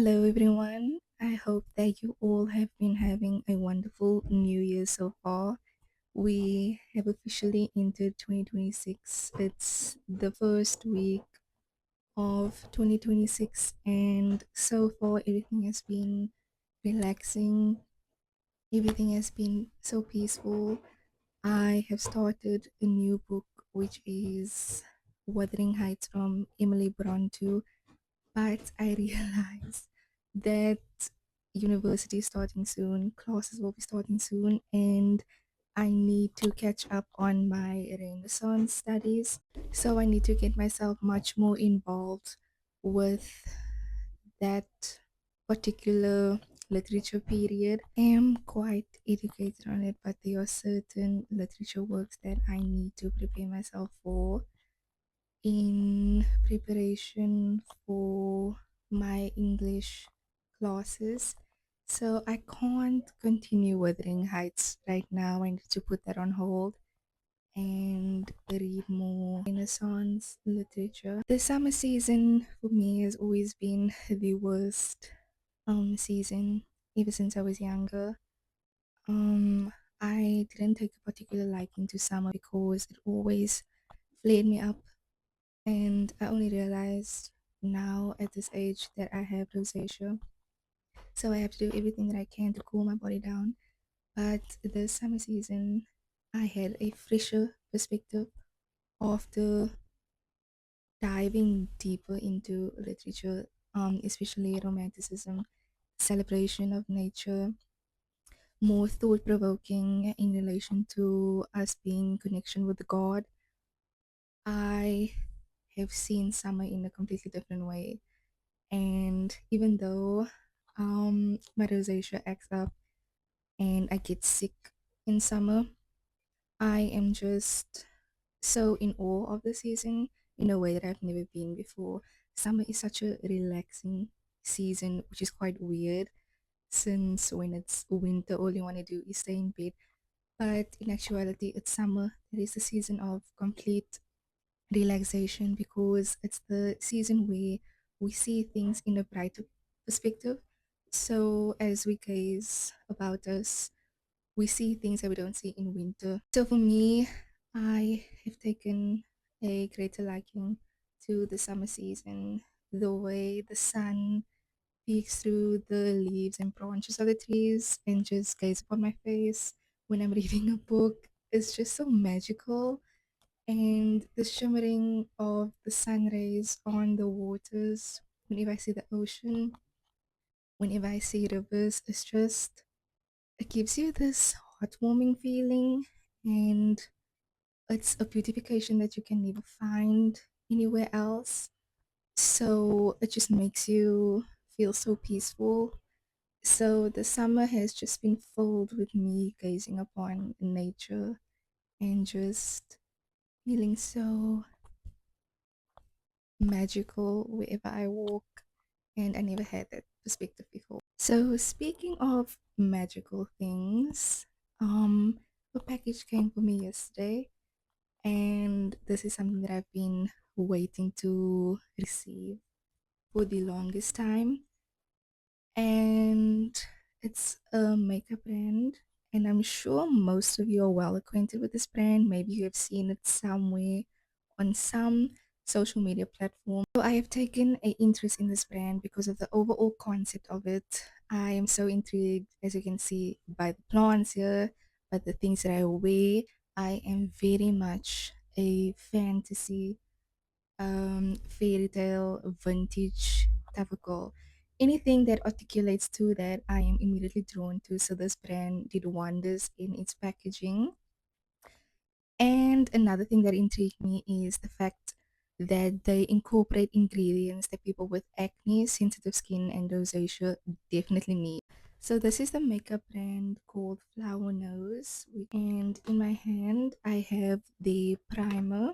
Hello, everyone. I hope that you all have been having a wonderful new year so far. We have officially entered 2026. It's the first week of 2026, and so far, everything has been relaxing, everything has been so peaceful. I have started a new book, which is Wuthering Heights from Emily Bronte, but I realize that university is starting soon, classes will be starting soon, and I need to catch up on my Renaissance studies. So I need to get myself much more involved with that particular literature period. I am quite educated on it, but there are certain literature works that I need to prepare myself for in preparation for my English classes. So I can't continue Wuthering Heights right now. I need to put that on hold and read more Renaissance literature. The summer season for me has always been the worst season ever since I was younger. Um I didn't take a particular liking to summer because it always flared me up, and I only realized now at this age that I have rosacea. So I have to do everything that I can to cool my body down. But this summer season, I had a fresher perspective after diving deeper into literature, especially romanticism, celebration of nature, more thought provoking in relation to us being in connection with God. I have seen summer in a completely different way. And even though my rosacea acts up and I get sick in summer, I am just so in awe of the season in a way that I've never been before. Summer is such a relaxing season, which is quite weird since when it's winter, all you want to do is stay in bed. But in actuality, it's summer. It is the season of complete relaxation because it's the season where we see things in a brighter perspective. So as we gaze about us, we see things that we don't see in winter. So for me, I have taken a greater liking to the summer season, the way the sun peeks through the leaves and branches of the trees and just gaze upon my face when I'm reading a book. It's just so magical, and the shimmering of the sun rays on the waters whenever I see the ocean, whenever I see rivers, it gives you this heartwarming feeling, and it's a beautification that you can never find anywhere else. So it just makes you feel so peaceful. So the summer has just been filled with me gazing upon nature and just feeling so magical wherever I walk, and I never had that perspective before. So speaking of magical things, a package came for me yesterday, and this is something that I've been waiting to receive for the longest time. And it's a makeup brand, and I'm sure most of you are well acquainted with this brand. Maybe you have seen it somewhere on some social media platform. So I have taken an interest in this brand because of the overall concept of it. I am so intrigued, as you can see by the plants here, by the things that I wear. I am very much a fantasy, fairy tale, vintage type of girl. Anything that articulates to that, I am immediately drawn to. So this brand did wonders in its packaging. And another thing that intrigued me is the fact that they incorporate ingredients that people with acne, sensitive skin, and rosacea definitely need. So this is the makeup brand called flowerknows, and in my hand I have the primer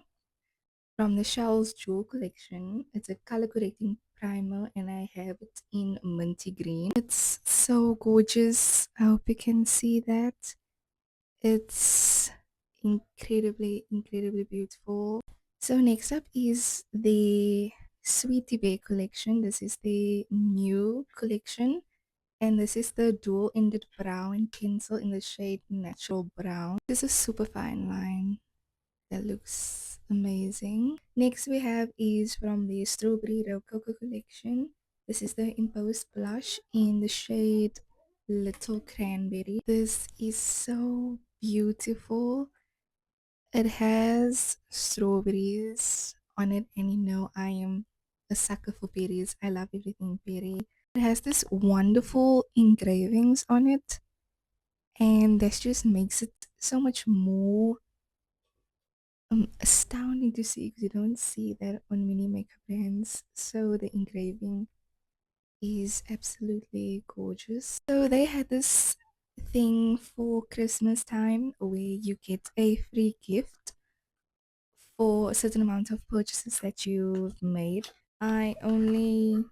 from the Shell's Jewel collection. It's a color correcting primer, and I have it in minty green. It's so gorgeous. I hope you can see that. It's incredibly, incredibly beautiful. So next up is the Sweetie Bay collection. This is the new collection. And this is the dual ended brown pencil in the shade natural brown. This is a super fine line that looks amazing. Next we have is from the Strawberry Rococo collection. This is the Impose blush in the shade Little Cranberry. This is so beautiful. It has strawberries on it, and you know I am a sucker for berries. I love everything berry. It has this wonderful engravings on it, and this just makes it so much more astounding to see because you don't see that on many makeup brands. So the engraving is absolutely gorgeous. So they had this thing for Christmas time where you get a free gift for a certain amount of purchases that you've made. I only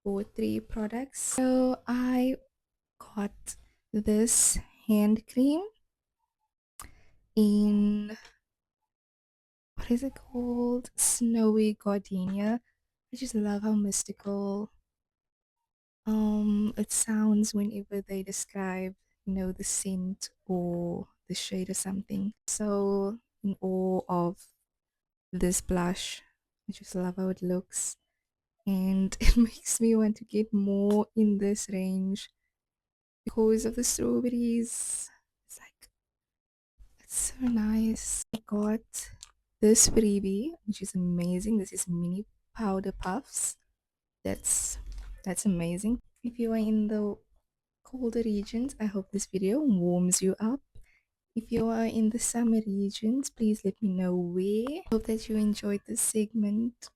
bought 3 products. So I got this hand cream in, what is it called? Snowy Gardenia. I just love how mystical it sounds whenever they describe, the scent or the shade or something. So in awe of this blush. I just love how it looks, and it makes me want to get more in this range because of the strawberries. It's like, it's so nice. I got this freebie, which is amazing. This is mini powder puffs. That's amazing. If you are in the colder regions, I hope this video warms you up. If you are in the summer regions, please let me know where. Hope that you enjoyed this segment.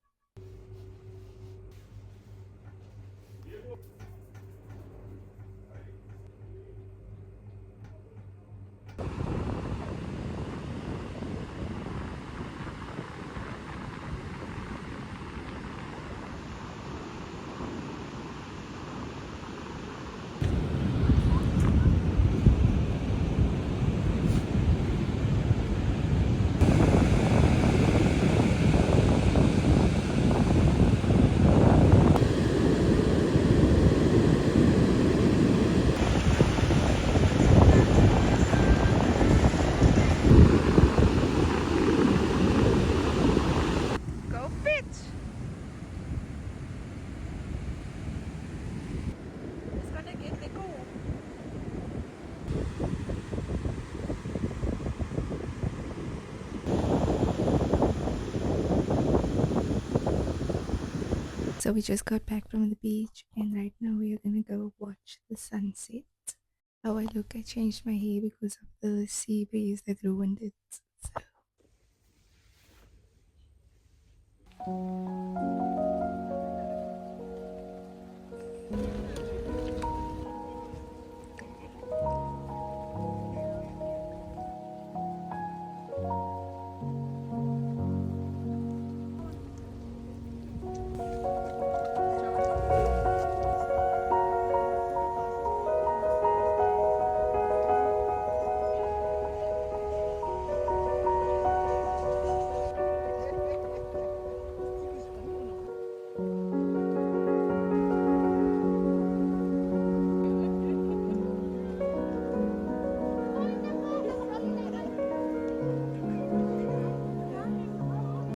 Go fit! It's gonna get the goal. So we just got back from the beach, and right now we are gonna go watch the sunset. How I look, I changed my hair because of the sea breeze that ruined it. So